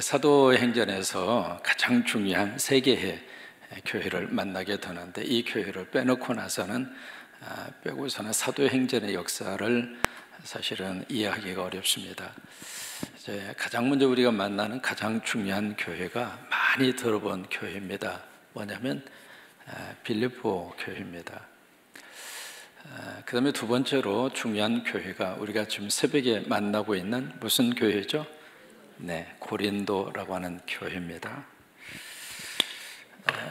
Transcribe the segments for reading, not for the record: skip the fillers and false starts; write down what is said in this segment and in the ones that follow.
사도행전에서 가장 중요한 세 개의 교회를 만나게 되는데, 이 교회를 빼놓고 나서는 빼고서는 사도행전의 역사를 사실은 이해하기가 어렵습니다. 이제 가장 먼저 우리가 만나는 가장 중요한 교회가 많이 들어본 교회입니다. 뭐냐면 빌립보 교회입니다. 그 다음에 두 번째로 중요한 교회가 우리가 지금 새벽에 만나고 있는 무슨 교회죠? 네, 고린도라고 하는 교회입니다.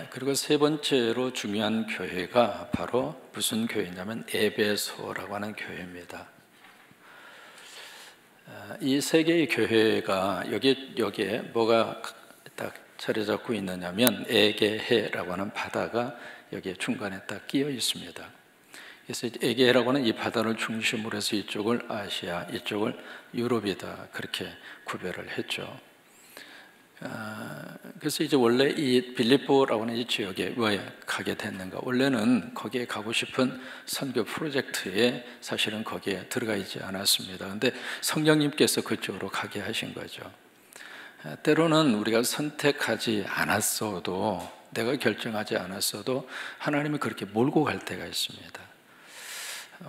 그리고 세 번째로 중요한 교회가 바로 무슨 교회냐면 에베소라고 하는 교회입니다. 이 세 개의 교회가 여기에 뭐가 딱 자리 잡고 있느냐면 에게해라고 하는 바다가 여기에 중간에 딱 끼어 있습니다. 그래서 에게해라고 하는 이 바다를 중심으로 해서 이쪽을 아시아, 이쪽을 유럽이다, 그렇게 구별을 했죠. 그래서 이제 원래 이 빌립보라고 하는 이 지역에 왜 가게 됐는가? 원래는 거기에 가고 싶은 선교 프로젝트에 사실은 거기에 들어가 있지 않았습니다. 그런데 성령님께서 그쪽으로 가게 하신 거죠. 때로는 우리가 선택하지 않았어도, 내가 결정하지 않았어도 하나님이 그렇게 몰고 갈 때가 있습니다.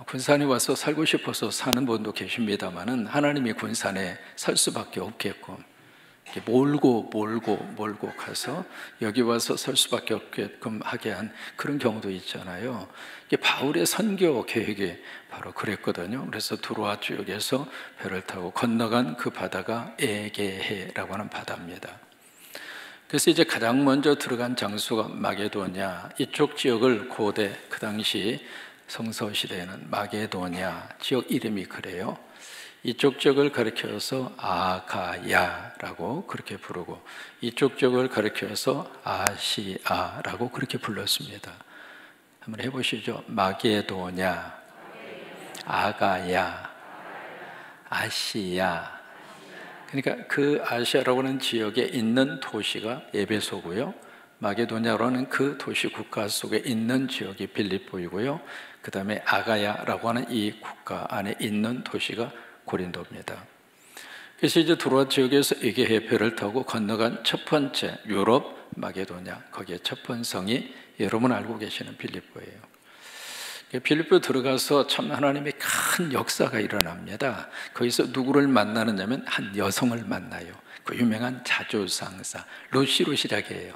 군산에 와서 살고 싶어서 사는 분도 계십니다만은 하나님이 군산에 살 수밖에 없게끔 몰고 가서 여기 와서 살 수밖에 없게끔 하게 한 그런 경우도 있잖아요. 이게 바울의 선교 계획이 바로 그랬거든요. 그래서 두로아 지역에서 배를 타고 건너간 그 바다가 에게해라고 하는 바다입니다. 그래서 이제 가장 먼저 들어간 장소가 마게도냐, 이쪽 지역을 고대 그 당시 성서 시대에는 마게도냐 지역 이름이 그래요. 이쪽 지역을 가리켜서 아가야라고 그렇게 부르고, 이쪽 지역을 가리켜서 아시아라고 그렇게 불렀습니다. 한번 해보시죠. 마게도냐, 아가야, 아시아. 그러니까 그 아시아라고 하는 지역에 있는 도시가 에베소고요, 마게도냐라는 그 도시 국가 속에 있는 지역이 빌립보이고요, 그 다음에 아가야라고 하는 이 국가 안에 있는 도시가 고린도입니다. 그래서 이제 두로아 지역에서 에게해 배를 타고 건너간 첫 번째 유럽 마게도냐, 거기에 첫 번째 성이 여러분 알고 계시는 빌립보예요. 빌립보 들어가서 참 하나님의 큰 역사가 일어납니다. 거기서 누구를 만나느냐면 한 여성을 만나요. 그 유명한 자조상사 루시로 시작해요.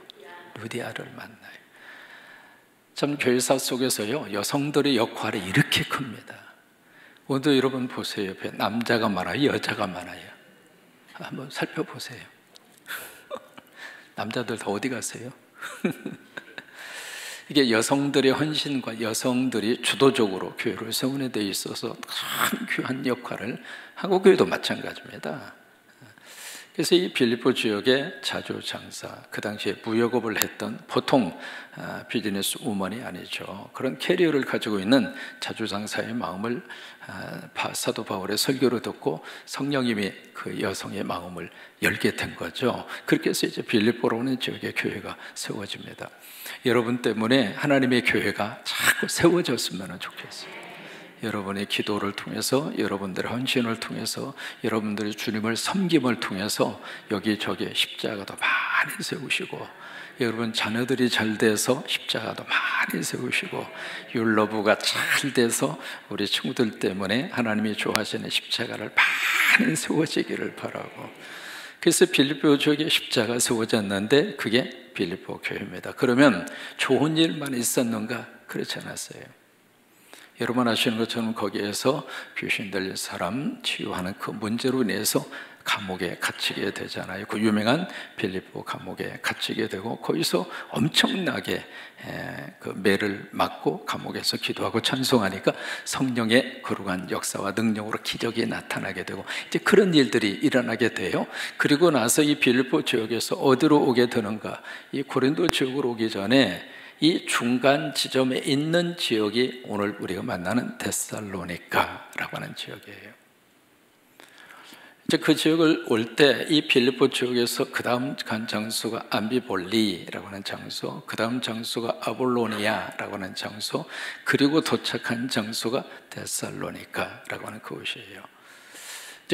루디아를 만나요. 참 교회사 속에서요, 여성들의 역할이 이렇게 큽니다. 오늘도 여러분 보세요. 옆에 남자가 많아요, 여자가 많아요? 한번 살펴보세요. 남자들 다 어디 가세요? 이게 여성들의 헌신과 여성들이 주도적으로 교회를 세우는 데 있어서 큰 귀한 역할을, 한국교회도 마찬가지입니다. 그래서 이 빌립보 지역의 자조장사, 그 당시에 무역업을 했던 보통 비즈니스 우먼이 아니죠. 그런 캐리어를 가지고 있는 자조장사의 마음을 사도 바울의 설교를 듣고 성령님이 그 여성의 마음을 열게 된 거죠. 그렇게 해서 이제 빌립보라는 지역의 교회가 세워집니다. 여러분 때문에 하나님의 교회가 자꾸 세워졌으면 좋겠어요. 여러분의 기도를 통해서, 여러분들의 헌신을 통해서, 여러분들의 주님을 섬김을 통해서 여기저기 십자가도 많이 세우시고, 여러분 자녀들이 잘 돼서 십자가도 많이 세우시고, 율러브가 잘 돼서 우리 친구들 때문에 하나님이 좋아하시는 십자가를 많이 세워지기를 바라고, 그래서 빌립보 지역에 십자가 세워졌는데 그게 빌립보 교회입니다. 그러면 좋은 일만 있었는가? 그렇지 않았어요. 여러분 아시는 것처럼 거기에서 귀신 들린 사람 치유하는 그 문제로 인해서 감옥에 갇히게 되잖아요. 그 유명한 빌립보 감옥에 갇히게 되고, 거기서 엄청나게 그 매를 맞고 감옥에서 기도하고 찬송하니까 성령의 거룩한 역사와 능력으로 기적이 나타나게 되고, 이제 그런 일들이 일어나게 돼요. 그리고 나서 이 빌립보 지역에서 어디로 오게 되는가? 이 고린도 지역으로 오기 전에 이 중간 지점에 있는 지역이 오늘 우리가 만나는 데살로니가라고 하는 지역이에요. 이제 그 지역을 올 때 이 빌립보 지역에서 그 다음 간 장소가 암비볼리라고 하는 장소, 그 다음 장소가 아볼로니아라고 하는 장소, 그리고 도착한 장소가 데살로니가라고 하는 그곳이에요.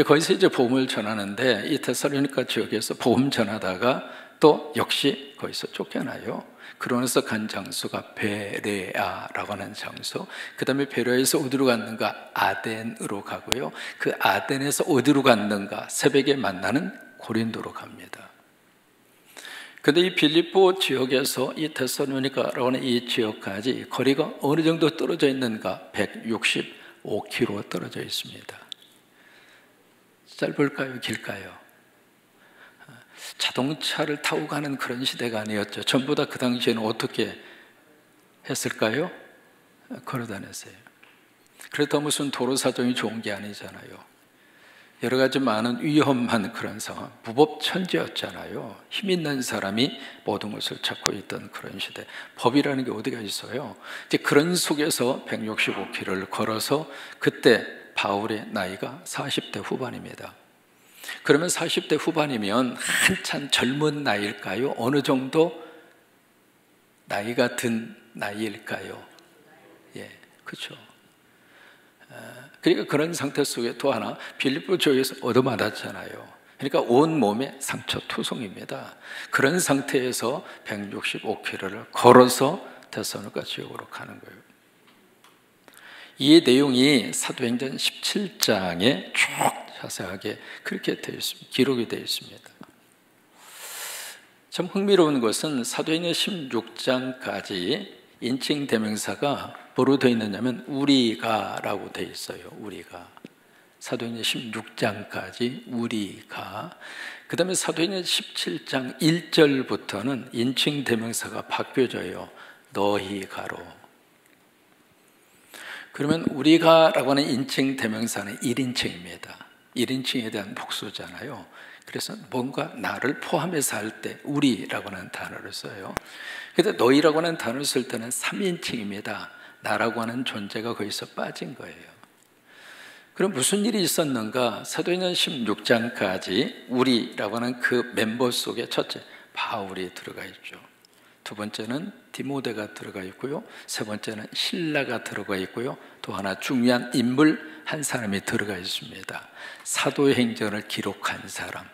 거기서 이제 복음을 전하는데 이 데살로니가 지역에서 복음 전하다가 또 역시 거기서 쫓겨나요. 그러면서 간 장소가 베레아라고 하는 장소, 그 다음에 베레아에서 어디로 갔는가? 아덴으로 가고요. 그 아덴에서 어디로 갔는가? 새벽에 만나는 고린도로 갑니다. 그런데 이 빌립보 지역에서 이 데살로니가라고 하는 이 지역까지 거리가 어느 정도 떨어져 있는가? 165km 떨어져 있습니다. 짧을까요? 길까요? 자동차를 타고 가는 그런 시대가 아니었죠. 전부 다 그 당시에는 어떻게 했을까요? 걸어 다녔어요. 그렇다고 무슨 도로 사정이 좋은 게 아니잖아요. 여러 가지 많은 위험한 그런 상황, 무법천지였잖아요. 힘 있는 사람이 모든 것을 찾고 있던 그런 시대. 법이라는 게 어디가 있어요? 이제 그런 속에서 165km를 걸어서, 그때 바울의 나이가 40대 후반입니다. 그러면 40대 후반이면 한참 젊은 나이일까요? 어느 정도 나이가 든 나이일까요? 예, 그렇죠. 그러니까 그런 상태 속에 또 하나 빌립보 지역에서 얻어맞았잖아요. 그러니까 온 몸에 상처 투성입니다. 그런 상태에서 165km를 걸어서 데살로니가 지역으로 가는 거예요. 이 내용이 사도행전 17장에 쭉 자세하게 그렇게 되어 있습니다. 기록이 되어 있습니다. 참 흥미로운 것은 사도행전 16장까지 인칭 대명사가 뭐로 되어 있느냐면 우리가라고 되어 있어요. 우리가. 사도행전 16장까지 우리가. 그 다음에 사도행전 17장 1절부터는 인칭 대명사가 바뀌어져요. 너희가로. 그러면 우리가라고 하는 인칭 대명사는 1인칭입니다. 1인칭에 대한 복수잖아요. 그래서 뭔가 나를 포함해서 할 때 우리라고 하는 단어를 써요. 그런데 너희라고 하는 단어를 쓸 때는 3인칭입니다. 나라고 하는 존재가 거기서 빠진 거예요. 그럼 무슨 일이 있었는가? 사도행전 16장까지 우리라고 하는 그 멤버 속에 첫째, 바울이 들어가 있죠. 두 번째는 디모데가 들어가 있고요. 세 번째는 실라가 들어가 있고요. 또 하나 중요한 인물 한 사람이 들어가 있습니다. 사도행전을 기록한 사람,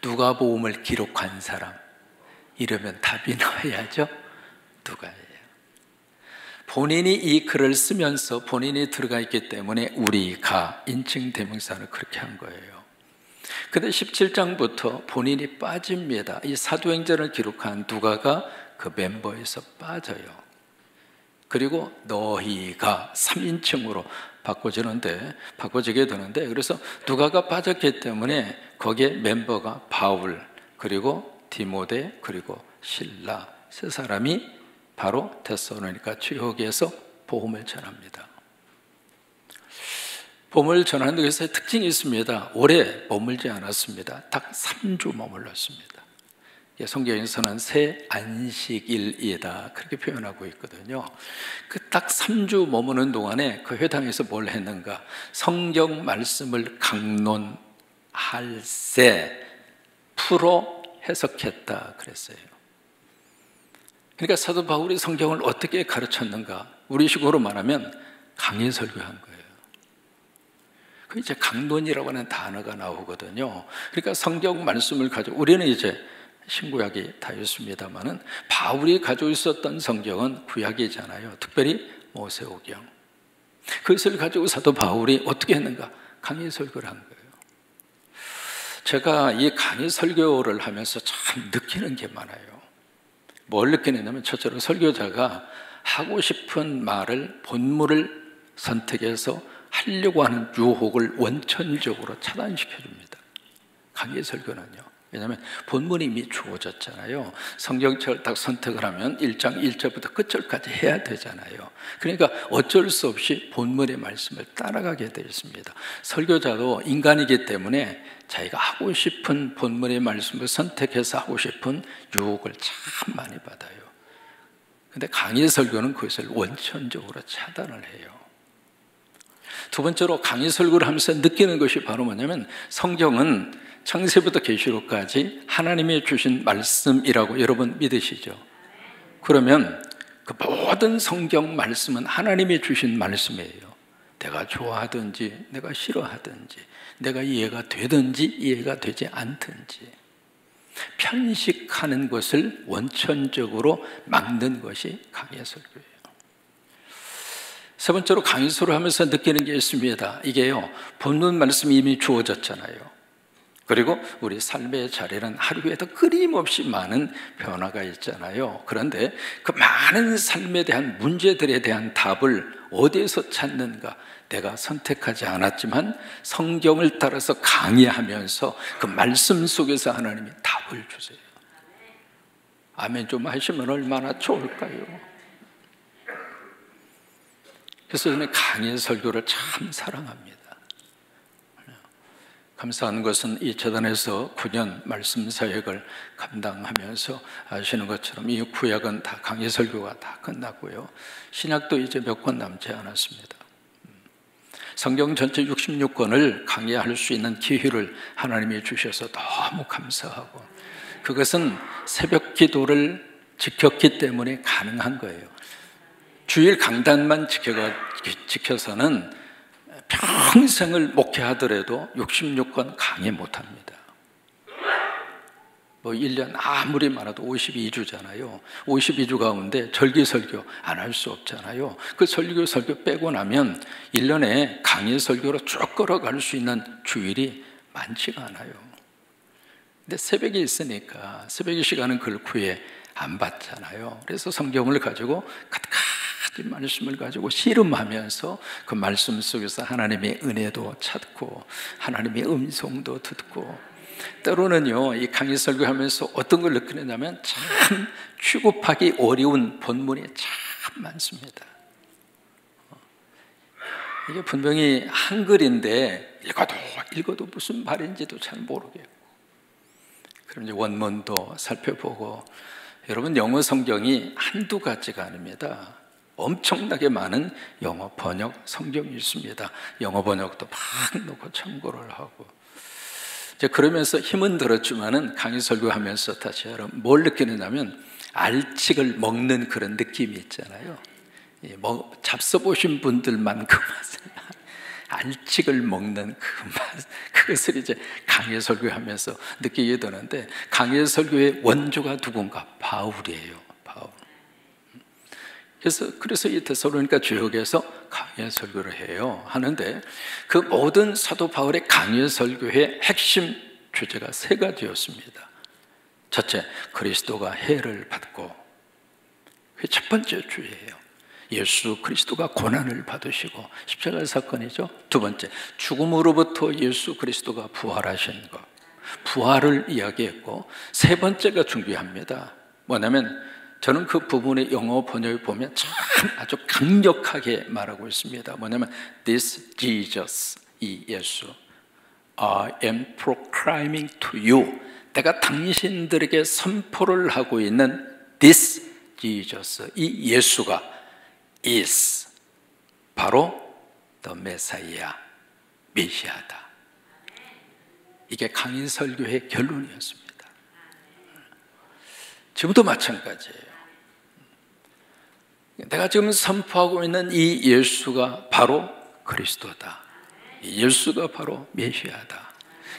누가복음을 기록한 사람. 이러면 답이 나와야죠. 누가예요. 본인이 이 글을 쓰면서 본인이 들어가 있기 때문에 우리가 인칭 대명사를 그렇게 한 거예요. 근데 17장부터 본인이 빠집니다. 이 사도행전을 기록한 누가가 그 멤버에서 빠져요. 그리고 너희가 3인칭으로 바꿔지게 되는데, 그래서 누가가 빠졌기 때문에 거기에 멤버가 바울, 그리고 디모데, 그리고 실라, 세 사람이 바로 데살로니가 지역에서 복음을 전합니다. 복음을 전하는 것에 특징이 있습니다. 오래 머물지 않았습니다. 딱 3주 머물렀습니다. 성경에서는 새 안식일이다 그렇게 표현하고 있거든요. 그 딱 3주 머무는 동안에 그 회당에서 뭘 했는가? 성경 말씀을 강론할세 풀어 해석했다 그랬어요. 그러니까 사도 바울이 성경을 어떻게 가르쳤는가? 우리식으로 말하면 강의 설교한 거예요. 그 이제 강론이라고 하는 단어가 나오거든요. 그러니까 성경 말씀을 가지고, 우리는 이제 신구약이 다 있습니다만은 바울이 가지고 있었던 성경은 구약이잖아요. 특별히 모세오경. 그것을 가지고 사도 바울이 어떻게 했는가? 강의 설교를 한 거예요. 제가 이 강의 설교를 하면서 참 느끼는 게 많아요. 뭘 느끼느냐면, 첫째로 설교자가 하고 싶은 말을, 본문을 선택해서 하려고 하는 유혹을 원천적으로 차단시켜 줍니다. 강의 설교는요. 왜냐하면 본문이 이미 주어졌잖아요. 성경책을 딱 선택을 하면 1장 1절부터 끝절까지 해야 되잖아요. 그러니까 어쩔 수 없이 본문의 말씀을 따라가게 되어 있습니다. 설교자도 인간이기 때문에 자기가 하고 싶은 본문의 말씀을 선택해서 하고 싶은 유혹을 참 많이 받아요. 그런데 강의 설교는 그것을 원천적으로 차단을 해요. 두 번째로 강의 설교를 하면서 느끼는 것이 바로 뭐냐면, 성경은 창세부터 계시록까지 하나님이 주신 말씀이라고 여러분 믿으시죠? 그러면 그 모든 성경 말씀은 하나님이 주신 말씀이에요. 내가 좋아하든지 내가 싫어하든지, 내가 이해가 되든지 이해가 되지 않든지 편식하는 것을 원천적으로 막는 것이 강의 설교예요. 세 번째로 강의 설교를 하면서 느끼는 게 있습니다. 이게요, 본문 말씀이 이미 주어졌잖아요. 그리고 우리 삶의 자리는 하루에도 끊임없이 많은 변화가 있잖아요. 그런데 그 많은 삶에 대한 문제들에 대한 답을 어디에서 찾는가? 내가 선택하지 않았지만 성경을 따라서 강의하면서 그 말씀 속에서 하나님이 답을 주세요. 아멘 좀 하시면 얼마나 좋을까요? 그래서 저는 강의 설교를 참 사랑합니다. 감사한 것은 이 재단에서 9년 말씀 사역을 감당하면서 아시는 것처럼 이 구약은 다 강의 설교가 다 끝났고요. 신약도 이제 몇 권 남지 않았습니다. 성경 전체 66권을 강의할 수 있는 기회를 하나님이 주셔서 너무 감사하고, 그것은 새벽 기도를 지켰기 때문에 가능한 거예요. 주일 강단만 지켜서는 평생을 목회하더라도 66권 강의 못합니다. 뭐 1년 아무리 많아도 52주잖아요. 52주 가운데 절기설교 안 할 수 없잖아요. 그 설교 빼고 나면 1년에 강의 설교로 쭉 걸어갈 수 있는 주일이 많지가 않아요. 근데 새벽에 있으니까 새벽의 시간은 글구에 안 받잖아요. 그래서 성경을 가지고 가득가득 말씀을 가지고 씨름하면서 그 말씀 속에서 하나님의 은혜도 찾고 하나님의 음성도 듣고, 때로는요 이 강의 설교하면서 어떤 걸 느끼느냐면 참 취급하기 어려운 본문이 참 많습니다. 이게 분명히 한글인데 읽어도 무슨 말인지도 잘 모르겠고, 그럼 이제 원문도 살펴보고, 여러분 영어 성경이 한두 가지가 아닙니다. 엄청나게 많은 영어 번역 성경이 있습니다. 영어 번역도 막 놓고 참고를 하고, 이제 그러면서 힘은 들었지만은 강의 설교하면서 다시 여러분 뭘 느끼느냐면 알칡을 먹는 그런 느낌이 있잖아요. 뭐 잡숴보신 분들만 그 맛을, 알칡을 먹는 그 맛, 그것을 이제 강의 설교하면서 느끼게 되는데, 강의 설교의 원조가 누군가? 바울이에요. 바울. 그래서 이 데살로니가 지역에서 강의 설교를 해요. 하는데 그 모든 사도 바울의 강의 설교의 핵심 주제가 세 가지였습니다. 첫째, 그리스도가 해를 받고, 그게 첫 번째 주제예요. 예수 그리스도가 고난을 받으시고 십자가 사건이죠. 두 번째, 죽음으로부터 예수 그리스도가 부활하신 것, 부활을 이야기했고, 세 번째가 중요합니다. 뭐냐면 저는 그 부분의 영어 번역을 보면 참 아주 강력하게 말하고 있습니다. 뭐냐면 This Jesus, 이 예수, I am proclaiming to you, 내가 당신들에게 선포를 하고 있는 This Jesus, 이 예수가 is 바로 the Messiah, 메시아다. 이게 강의 설교의 결론이었습니다. 지금도 마찬가지예요. 내가 지금 선포하고 있는 이 예수가 바로 그리스도다. 이 예수가 바로 메시아다.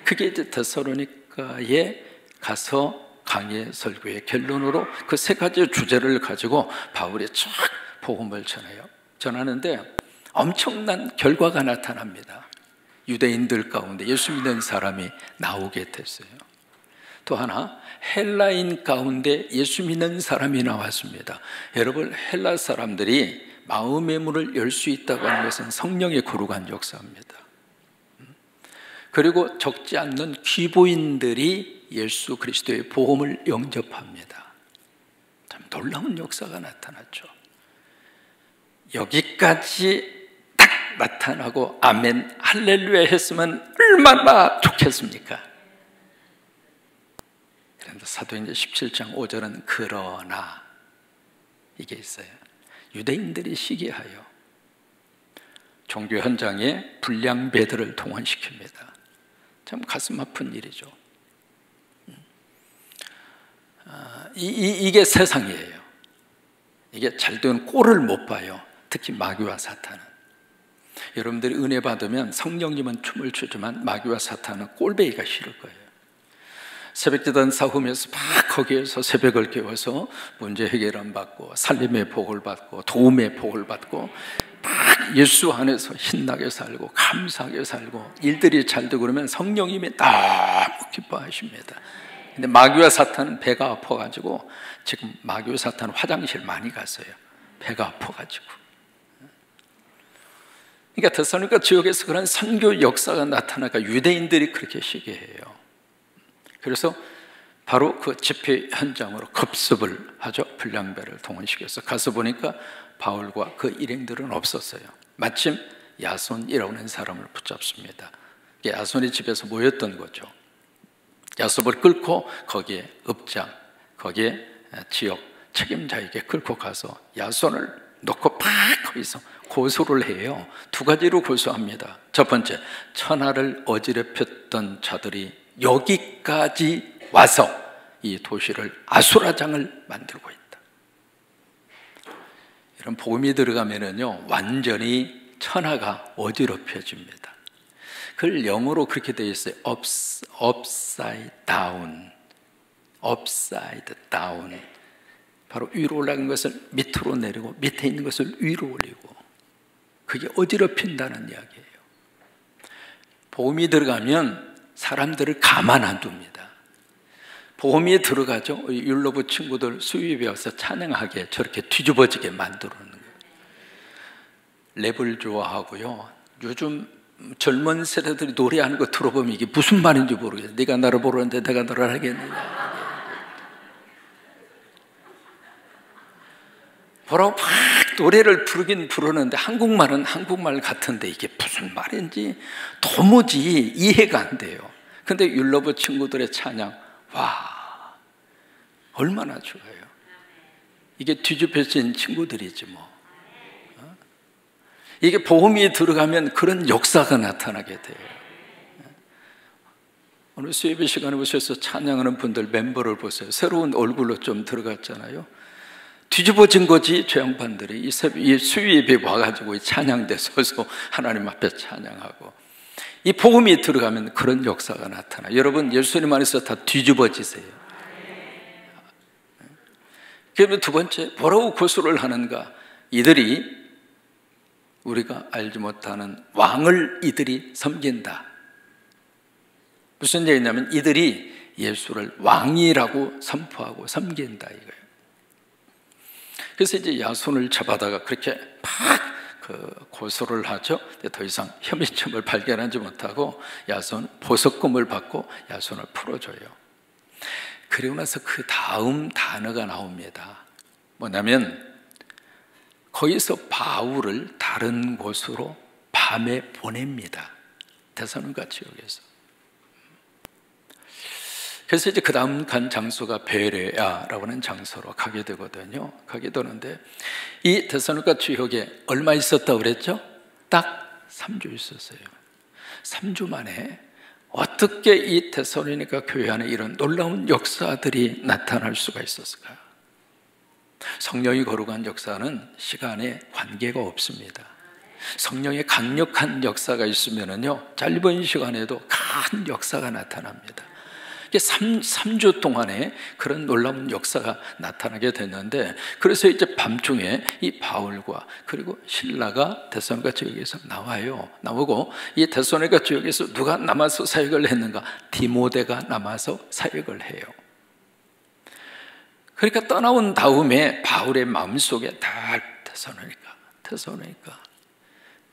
그게 이제 데살로니가에 가서 강의 설교의 결론으로 그 세 가지 주제를 가지고 바울이 쫙 복음을 전하는데 엄청난 결과가 나타납니다. 유대인들 가운데 예수 믿는 사람이 나오게 됐어요. 또 하나, 헬라인 가운데 예수 믿는 사람이 나왔습니다. 여러분, 헬라 사람들이 마음의 문을 열 수 있다고 하는 것은 성령의 거룩한 역사입니다. 그리고 적지 않는 귀보인들이 예수 그리스도의 복음을 영접합니다. 참 놀라운 역사가 나타났죠. 여기까지 딱 나타나고 아멘 할렐루야 했으면 얼마나 좋겠습니까? 그런데 사도행전 17장 5절은 그러나 이게 있어요. 유대인들이 시기하여 종교 현장에 불량배들을 동원시킵니다. 참 가슴 아픈 일이죠. 이게 세상이에요. 이게 잘된 꼴을 못 봐요. 특히 마귀와 사탄은. 여러분들이 은혜 받으면 성령님은 춤을 추지만 마귀와 사탄은 꼴배기가 싫을 거예요. 새벽기도 사후면서 막 거기에서 새벽을 깨워서 문제 해결 안 받고 살림의 복을 받고 도움의 복을 받고 막 예수 안에서 신나게 살고 감사하게 살고 일들이 잘 되고 그러면 성령님이 너무 기뻐하십니다. 근데 마귀와 사탄은 배가 아파가지고 지금 마귀와 사탄은 화장실 많이 갔어요. 배가 아파가지고. 그러니까 데살로니가 지역에서 그런 선교 역사가 나타나니까 유대인들이 그렇게 시기해요. 그래서 바로 그 집회 현장으로 급습을 하죠. 불량배를 동원시켜서 가서 보니까 바울과 그 일행들은 없었어요. 마침 야손이라고 하는 사람을 붙잡습니다. 야손의 집에서 모였던 거죠. 야손을 끌고 거기에 읍장, 거기에 지역 책임자에게 끌고 가서 야손을 놓고 팍 거기서 고소를 해요. 두 가지로 고소합니다. 첫 번째, 천하를 어지럽혔던 자들이 여기까지 와서 이 도시를 아수라장을 만들고 있다. 이런 복음이 들어가면은요, 완전히 천하가 어지럽혀집니다. 그걸 영어로 그렇게 되어 있어요. upside down. upside down. 바로 위로 올라간 것을 밑으로 내리고 밑에 있는 것을 위로 올리고, 그게 어지럽힌다는 이야기예요. 복음이 들어가면 사람들을 가만 안 둡니다. 복음이 들어가죠. 율로브 친구들 수입에 와서 찬양하게 저렇게 뒤집어지게 만들어 놓는 거예요. 랩을 좋아하고요. 요즘 젊은 세대들이 노래하는 거 들어보면 이게 무슨 말인지 모르겠어요. 네가 나를 모르는데 내가 너를 알겠느냐. 뭐라고 막 노래를 부르긴 부르는데 한국말은 한국말 같은데 이게 무슨 말인지 도무지 이해가 안 돼요. 근데 율로브 친구들의 찬양, 와, 얼마나 좋아요. 이게 뒤집혀진 친구들이지 뭐. 이게 복음이 들어가면 그런 역사가 나타나게 돼요. 오늘 수요일 시간에 오셔서 찬양하는 분들 멤버를 보세요. 새로운 얼굴로 좀 들어갔잖아요. 뒤집어진 거지. 저 양반들이 이 수요일에 와가지고 찬양대 서서 하나님 앞에 찬양하고, 이 복음이 들어가면 그런 역사가 나타나. 여러분 예수님 안에서 다 뒤집어지세요. 그러면 두 번째, 뭐라고 고소를 하는가? 이들이 우리가 알지 못하는 왕을 이들이 섬긴다. 무슨 얘기냐면 이들이 예수를 왕이라고 선포하고 섬긴다 이거예요. 그래서 이제 야손을 잡아다가 그렇게 막 고소를 하죠. 더 이상 혐의점을 발견하지 못하고 야손 보석금을 받고 야손을 풀어줘요. 그리고 나서 그 다음 단어가 나옵니다. 뭐냐면 거기서 바울을 다른 곳으로 밤에 보냅니다. 데살로니가 지역에서. 그래서 이제 그 다음 간 장소가 베레아라고 하는 장소로 가게 되거든요. 가게 되는데 이 데살로니가 지역에 얼마 있었다고 그랬죠? 딱 3주 있었어요. 3주 만에 어떻게 이 데살로니가 교회 안에 이런 놀라운 역사들이 나타날 수가 있었을까요? 성령이 거룩한 역사는 시간에 관계가 없습니다. 성령의 강력한 역사가 있으면은요, 짧은 시간에도 큰 역사가 나타납니다. 3주 동안에 그런 놀라운 역사가 나타나게 됐는데, 그래서 이제 밤중에 이 바울과 그리고 실라가 데살로니가 지역에서 나와요. 나오고 이 데살로니가 지역에서 누가 남아서 사역을 했는가? 디모데가 남아서 사역을 해요. 그러니까 떠나온 다음에 바울의 마음속에 다 데살로니가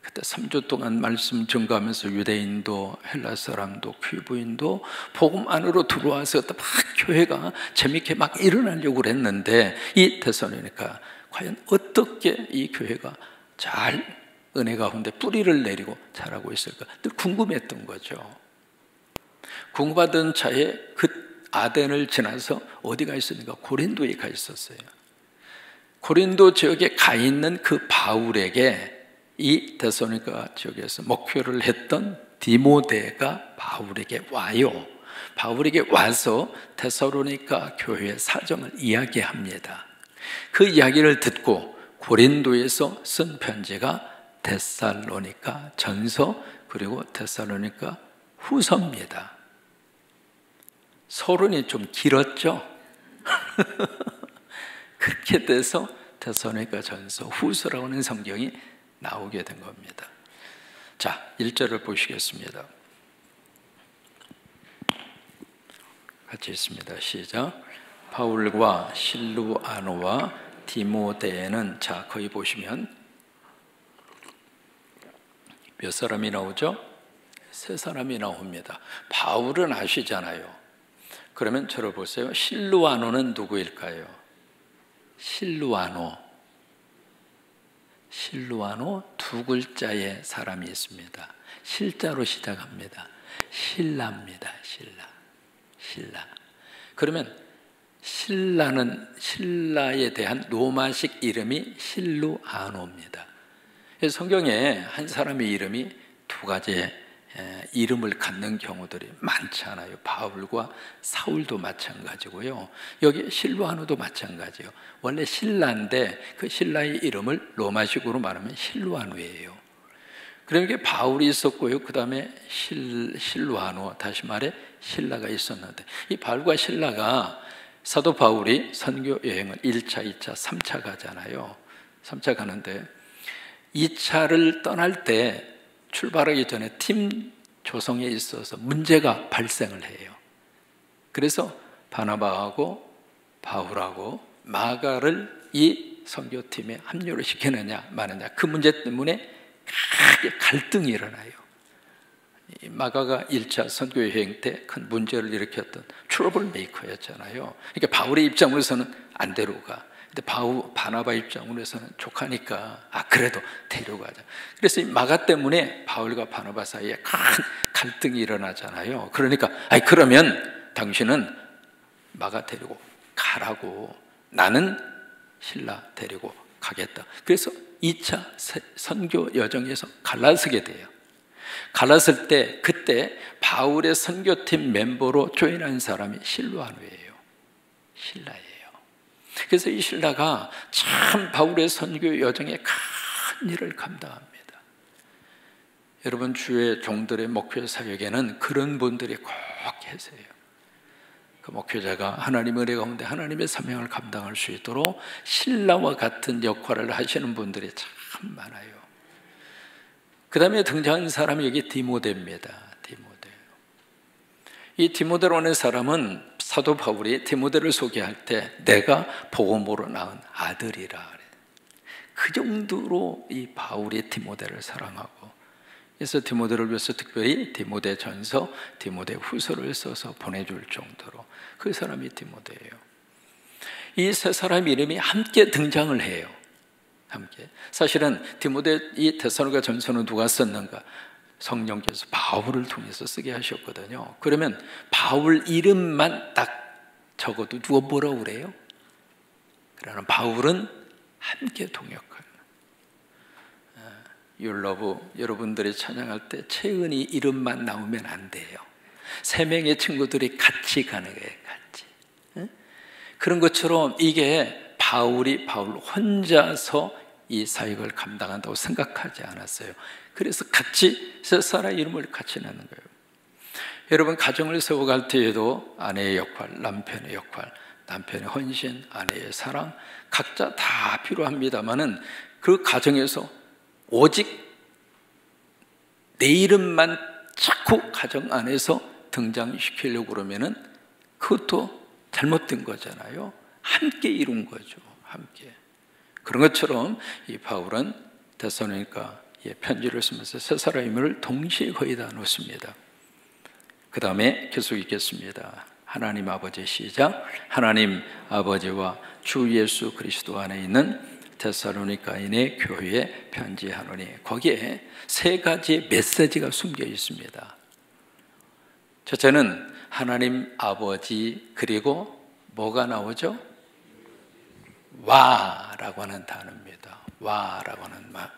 그때 3주 동안 말씀 증거하면서 유대인도 헬라 사람도 퀴브인도 복음 안으로 들어와서 막 교회가 재밌게 막 일어나려고 그랬는데, 이 데살로니가 과연 어떻게 이 교회가 잘 은혜 가운데 뿌리를 내리고 자라고 있을까 늘 궁금했던 거죠. 궁금하던 차에 그 아덴을 지나서 어디가 있습니까? 고린도에 가 있었어요. 고린도 지역에 가 있는 그 바울에게 이 데살로니가 지역에서 목회를 했던 디모데가 바울에게 와요. 바울에게 와서 데살로니가 교회의 사정을 이야기합니다. 그 이야기를 듣고 고린도에서 쓴 편지가 데살로니가 전서 그리고 데살로니가 후서입니다. 서론이 좀 길었죠? 그렇게 돼서 데살로니가 전서 후서라고 하는 성경이 나오게 된 겁니다. 자, 1절을 보시겠습니다. 같이 있습니다. 시작. 바울과 실루아노와 디모데는, 자, 거기 보시면 몇 사람이 나오죠? 세 사람이 나옵니다. 바울은 아시잖아요. 그러면 저를 보세요. 실루아노는 누구일까요? 실루아노 두 글자의 사람이 있습니다. 실자로 시작합니다. 신라입니다. 신라. 그러면 신라에 대한 로마식 이름이 실루아노입니다. 성경에 한 사람의 이름이 두 가지의 이름을 갖는 경우들이 많잖아요. 바울과 사울도 마찬가지고요. 여기 실루아노도 마찬가지예요. 원래 신라인데 그 신라의 이름을 로마식으로 말하면 실루아노예요. 그러니까 바울이 있었고요. 그 다음에 실루아노, 다시 말해 신라가 있었는데, 이 바울과 신라가 사도 바울이 선교 여행을 1차, 2차, 3차 가잖아요. 3차 가는데 2차를 떠날 때 출발하기 전에 팀 조성에 있어서 문제가 발생을 해요. 그래서 바나바하고 바울하고 마가를 이 선교팀에 합류를 시키느냐 마느냐, 그 문제 때문에 크게 갈등이 일어나요. 마가가 1차 선교 여행 때 큰 문제를 일으켰던 트러블 메이커였잖아요. 그러니까 바울의 입장으로서는 안 데려가. 근데 바나바 입장으로서는 족하니까 그래도 데려가자. 그래서 이 마가 때문에 바울과 바나바 사이에 큰 갈등이 일어나잖아요. 그러니까 그러면 당신은 마가 데리고 가라고, 나는 신라 데리고 가겠다. 그래서 2차 선교 여정에서 갈라서게 돼요. 갈랐을 때 그때 바울의 선교팀 멤버로 조인한 사람이 실루아노예요. 신라예요. 그래서 이 신라가 참 바울의 선교 여정에 큰 일을 감당합니다. 여러분, 주의 종들의 목회 사역에는 그런 분들이 꼭 계세요. 그 목회자가 하나님의 은혜 가운데 하나님의 사명을 감당할 수 있도록 신라와 같은 역할을 하시는 분들이 참 많아요. 그 다음에 등장한 사람이 여기 디모데입니다. 디모데. 이 디모데라는 사람은 사도 바울이 디모데를 소개할 때 내가 복음으로 낳은 아들이라 그래요. 그 정도로 이 바울이 디모데를 사랑하고, 그래서 디모데를 위해서 특별히 디모데 전서, 디모데 후서를 써서 보내줄 정도로 그 사람이 디모데예요. 이 세 사람 이름이 함께 등장을 해요. 함께. 사실은 디모데 이 데살로니가 전서는 누가 썼는가? 성령께서 바울을 통해서 쓰게 하셨거든요. 그러면 바울 이름만 딱 적어도 누가 뭐라고 그래요? 그러나 바울은 함께 동역하는. 율러브, 여러분들이 찬양할 때 채은이 이름만 나오면 안 돼요. 세 명의 친구들이 같이 가는 거예요. 같이. 그런 것처럼 이게 바울 혼자서 이 사역을 감당한다고 생각하지 않았어요. 그래서 같이 세 사람의 이름을 같이 내는 거예요. 여러분, 가정을 세워갈 때에도 아내의 역할, 남편의 역할, 남편의 헌신, 아내의 사랑, 각자 다 필요합니다만은 그 가정에서 오직 내 이름만 자꾸 가정 안에서 등장시키려고 그러면은 그것도 잘못된 거잖아요. 함께 이룬 거죠. 함께. 그런 것처럼 이 바울은 데살로니가에 편지를 쓰면서 세 사람의 이름을 동시에 거의 다 놓습니다. 그 다음에 계속 읽겠습니다. 하나님 아버지, 시작. 하나님 아버지와 주 예수 그리스도 안에 있는 데살로니가인의 교회에 편지하노니, 거기에 세 가지 메시지가 숨겨 있습니다. 첫째는 하나님 아버지, 그리고 뭐가 나오죠? 와라고 하는 단어입니다. 와라고 하는 말.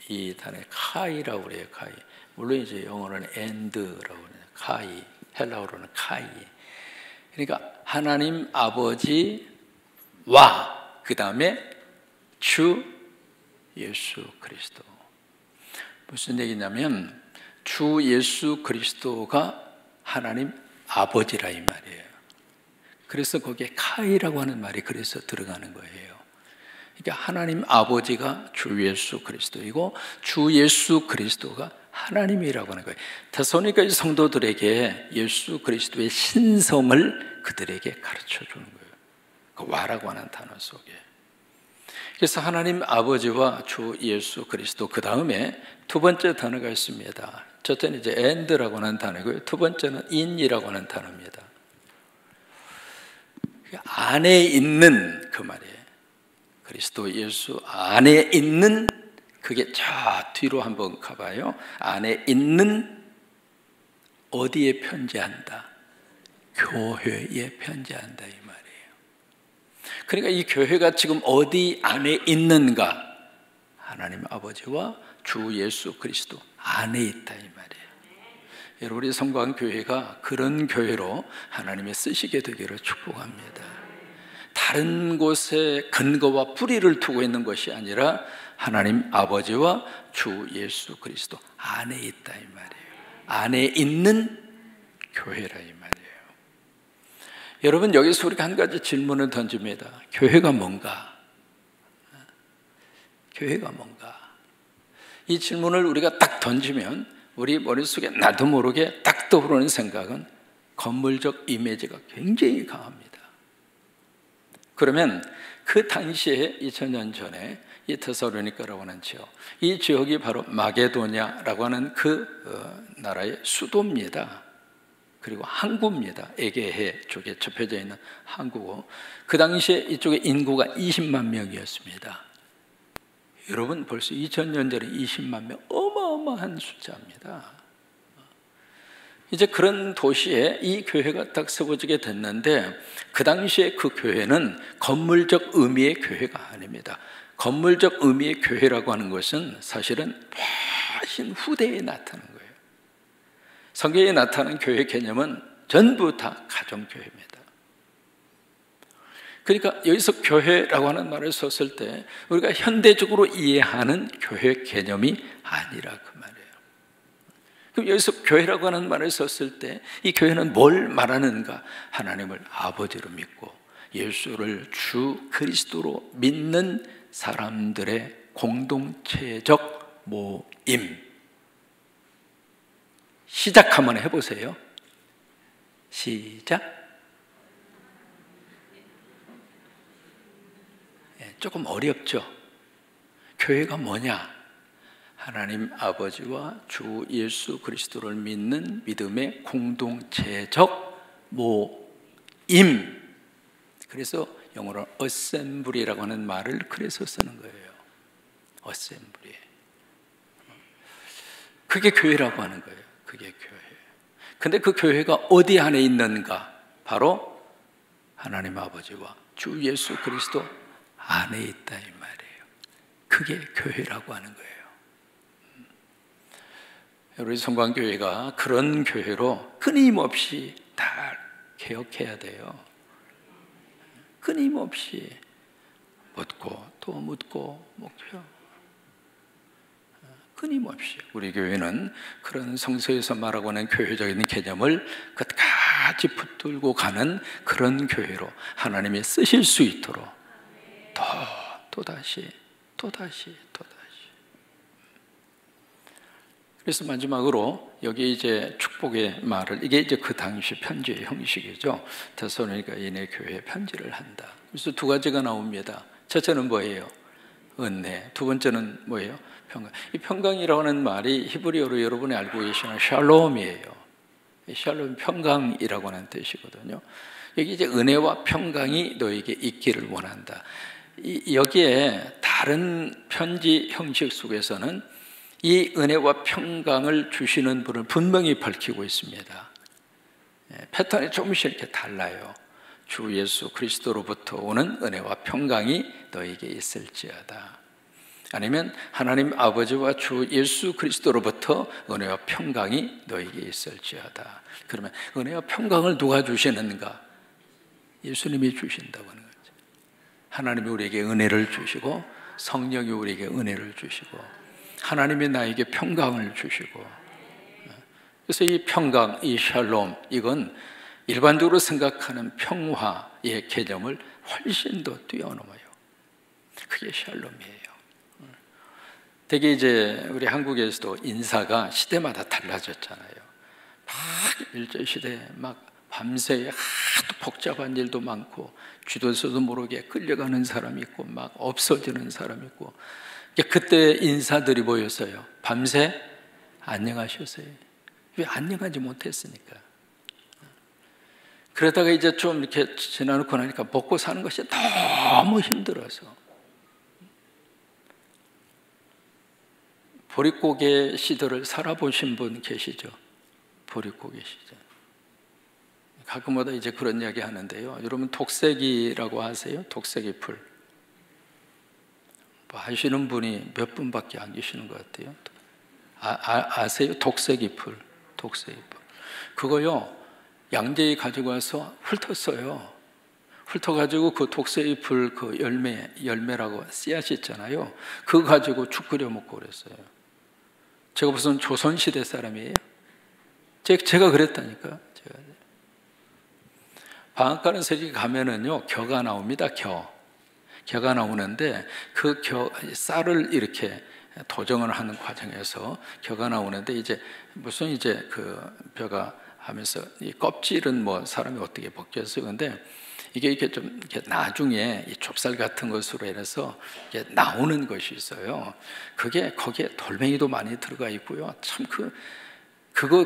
이 단어에 카이라고 그래요. 카이. 물론 이제 영어로는 and라고 그래요. 카이. 헬라어로는 카이. 그러니까 하나님 아버지와 그 다음에 주 예수 그리스도. 무슨 얘기냐면 주 예수 그리스도가 하나님 아버지라 이 말이에요. 그래서 거기에 카이라고 하는 말이 그래서 들어가는 거예요. 그러니까 하나님 아버지가 주 예수 그리스도이고 주 예수 그리스도가 하나님이라고 하는 거예요. 데살로니가 성도들에게 예수 그리스도의 신성을 그들에게 가르쳐 주는 거예요. 그 와라고 하는 단어 속에. 그래서 하나님 아버지와 주 예수 그리스도, 그 다음에 두 번째 단어가 있습니다. 첫째는 이제 and라고 하는 단어고요. 두 번째는 in이라고 하는 단어입니다. 안에 있는 그 말이에요. 그리스도 예수 안에 있는, 그게 저 뒤로 한번 가봐요. 안에 있는 어디에 편지한다? 교회에 편지한다 이 말이에요. 그러니까 이 교회가 지금 어디 안에 있는가? 하나님 아버지와 주 예수 그리스도 안에 있다 이 말이에요. 여러분, 우리 성광 교회가 그런 교회로 하나님이 쓰시게 되기를 축복합니다. 다른 곳에 근거와 뿌리를 두고 있는 것이 아니라 하나님 아버지와 주 예수 그리스도 안에 있다 이 말이에요. 안에 있는 교회라 이 말이에요. 여러분, 여기서 우리가 한 가지 질문을 던집니다. 교회가 뭔가? 교회가 뭔가? 이 질문을 우리가 딱 던지면 우리 머릿속에 나도 모르게 딱 떠오르는 생각은 건물적 이미지가 굉장히 강합니다. 그러면 그 당시에 2000년 전에 이 데살로니가라고 하는 지역, 이 지역이 바로 마게도냐라고 하는 그 나라의 수도입니다. 그리고 항구입니다. 에게해 쪽에 접혀져 있는 항구고, 그 당시에 이쪽에 인구가 20만 명이었습니다. 여러분, 벌써 2000년 전에 20만 명, 어마어마한 숫자입니다. 이제 그런 도시에 이 교회가 딱 세워지게 됐는데, 그 당시에 그 교회는 건물적 의미의 교회가 아닙니다. 건물적 의미의 교회라고 하는 것은 사실은 훨씬 후대에 나타난 거예요. 성경에 나타난 교회 개념은 전부 다 가정교회입니다. 그러니까 여기서 교회라고 하는 말을 썼을 때 우리가 현대적으로 이해하는 교회 개념이 아니라 그 말이에요. 그럼 여기서 교회라고 하는 말을 썼을 때 이 교회는 뭘 말하는가? 하나님을 아버지로 믿고 예수를 주 그리스도로 믿는 사람들의 공동체적 모임. 시작 한번 해보세요. 시작. 조금 어렵죠? 교회가 뭐냐? 하나님 아버지와 주 예수 그리스도를 믿는 믿음의 공동체적 모임. 그래서 영어로 assembly라고 하는 말을 그래서 쓰는 거예요. assembly. 그게 교회라고 하는 거예요. 그게 교회. 근데 그 교회가 어디 안에 있는가? 바로 하나님 아버지와 주 예수 그리스도 안에 있다 이 말이에요. 그게 교회라고 하는 거예요. 우리 성광교회가 그런 교회로 끊임없이 다 개혁해야 돼요. 끊임없이 묻고 또 묻고 목표. 끊임없이 우리 교회는 그런 성서에서 말하고 하는 교회적인 개념을 끝까지 붙들고 가는 그런 교회로 하나님이 쓰실 수 있도록 또다시 그래서 마지막으로 여기 이제 축복의 말을, 이게 이제 그 당시 편지의 형식이죠. 데살로니가인의 교회에 편지를 한다. 그래서 두 가지가 나옵니다. 첫째는 뭐예요? 은혜. 두 번째는 뭐예요? 평강. 이 평강이라고 하는 말이 히브리어로 여러분이 알고 계시는 샬롬이에요. 샬롬, 평강이라고 하는 뜻이거든요. 여기 이제 은혜와 평강이 너에게 있기를 원한다. 여기에 다른 편지 형식 속에서는 이 은혜와 평강을 주시는 분을 분명히 밝히고 있습니다. 패턴이 조금씩 이렇게 달라요. 주 예수 그리스도로부터 오는 은혜와 평강이 너에게 있을지어다. 아니면 하나님 아버지와 주 예수 그리스도로부터 은혜와 평강이 너에게 있을지어다. 그러면 은혜와 평강을 누가 주시는가? 예수님이 주신다고 하는 거죠. 하나님이 우리에게 은혜를 주시고 성령이 우리에게 은혜를 주시고 하나님이 나에게 평강을 주시고, 그래서 이 평강, 이 샬롬, 이건 일반적으로 생각하는 평화의 개념을 훨씬 더 뛰어넘어요. 그게 샬롬이에요. 되게 이제 우리 한국에서도 인사가 시대마다 달라졌잖아요. 막 일제시대에 막 밤새 하도 복잡한 일도 많고 쥐도서도 모르게 끌려가는 사람이 있고 막 없어지는 사람이 있고, 그때 인사들이 뭐였어요? 밤새 안녕하셨어요. 왜 안녕하지 못했으니까. 그러다가 이제 좀 이렇게 지나놓고 나니까 먹고 사는 것이 너무 힘들어서 보릿고개 시대를 살아보신 분 계시죠? 보릿고개 시대. 가끔마다 이제 그런 이야기 하는데요. 여러분 독세기라고 아세요? 독세기 풀. 뭐 하시는 분이 몇 분밖에 안 계시는 것 같아요. 아세요? 독세기 풀. 독세기 풀. 그거요, 양재에 가지고 와서 훑었어요. 훑어가지고 그 독세기 풀 그 열매라고 씨앗이 있잖아요. 그거 가지고 죽 끓여 먹고 그랬어요. 제가 무슨 조선시대 사람이에요? 제가 그랬다니까. 방앗간을 새끼 가면은요, 겨가 나옵니다. 겨가 나오는데 그 쌀을 이렇게 도정을 하는 과정에서 겨가 나오는데 이제 무슨 이제 그 벼가 하면서 이 껍질은 뭐 사람이 어떻게 벗겼어요. 근데 이게 이렇게 좀 이렇게 나중에 이 좁쌀 같은 것으로 인해서 이게 나오는 것이 있어요. 그게 거기에 돌멩이도 많이 들어가 있고요. 참 그거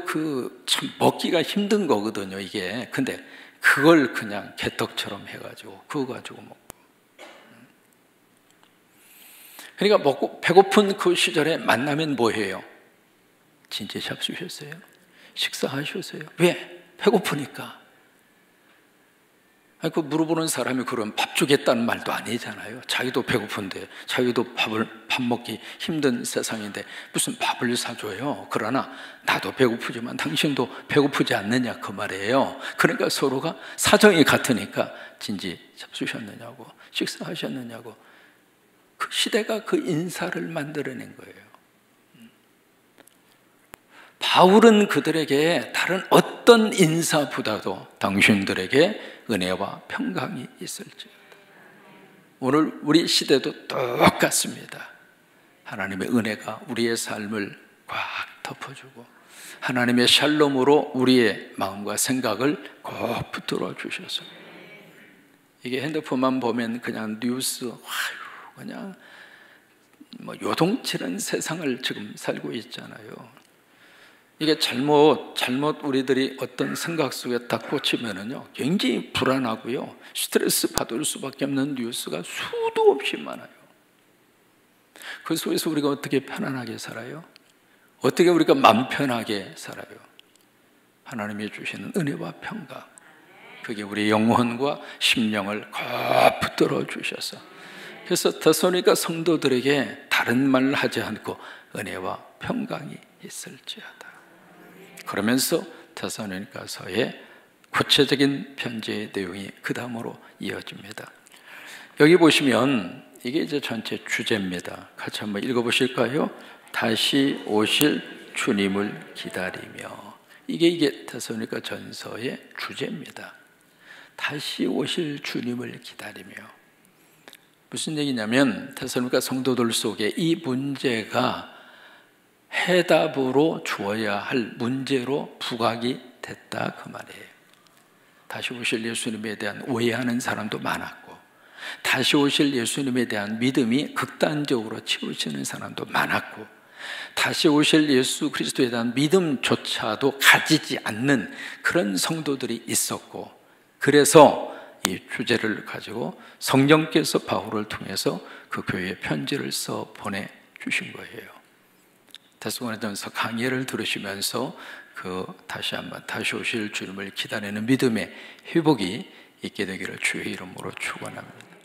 참 먹기가 힘든 거거든요, 이게. 근데 그걸 그냥 개떡처럼 해가지고 그거 가지고 먹고. 그러니까 먹고 배고픈 그 시절에 만나면 뭐 해요? 진짜 잡수셨어요? 식사하셨어요? 왜? 배고프니까. 그 물어보는 사람이 그럼 밥 주겠다는 말도 아니잖아요. 자기도 배고픈데, 자기도 밥 먹기 힘든 세상인데 무슨 밥을 사줘요. 그러나 나도 배고프지만 당신도 배고프지 않느냐 그 말이에요. 그러니까 서로가 사정이 같으니까 진지 잡수셨느냐고, 식사하셨느냐고. 그 시대가 그 인사를 만들어낸 거예요. 바울은 그들에게 다른 어떤 인사보다도 당신들에게 은혜와 평강이 있을지어다. 오늘 우리 시대도 똑같습니다. 하나님의 은혜가 우리의 삶을 꽉 덮어주고 하나님의 샬롬으로 우리의 마음과 생각을 꼭 붙들어 주셔서, 이게 핸드폰만 보면 그냥 뉴스, 그냥 뭐 요동치는 세상을 지금 살고 있잖아요. 이게 잘못 우리들이 어떤 생각 속에 딱 꽂히면은요, 굉장히 불안하고요, 스트레스 받을 수밖에 없는 뉴스가 수도 없이 많아요. 그 속에서 우리가 어떻게 편안하게 살아요? 어떻게 우리가 마음 편하게 살아요? 하나님이 주시는 은혜와 평강, 그게 우리 영혼과 심령을 꼭 붙들어 주셔서, 그래서 데살로니가 성도들에게 다른 말 하지 않고 은혜와 평강이 있을지어다. 그러면서 데살로니가서의 구체적인 편지의 내용이 그 다음으로 이어집니다. 여기 보시면 이게 이제 전체 주제입니다. 같이 한번 읽어보실까요? 다시 오실 주님을 기다리며. 이게 데살로니가 전서의 주제입니다. 다시 오실 주님을 기다리며. 무슨 얘기냐면 데살로니가 성도들 속에 이 문제가 해답으로 주어야 할 문제로 부각이 됐다 그 말이에요. 다시 오실 예수님에 대한 오해하는 사람도 많았고, 다시 오실 예수님에 대한 믿음이 극단적으로 치우치는 사람도 많았고, 다시 오실 예수 그리스도에 대한 믿음조차도 가지지 않는 그런 성도들이 있었고, 그래서 이 주제를 가지고 성령께서 바울을 통해서 그 교회에 편지를 써 보내주신 거예요. 데살로니가전서 강의를 들으시면서 다시 한번 다시 오실 주님을 기다리는 믿음의 회복이 있게 되기를 주의 이름으로 축원합니다.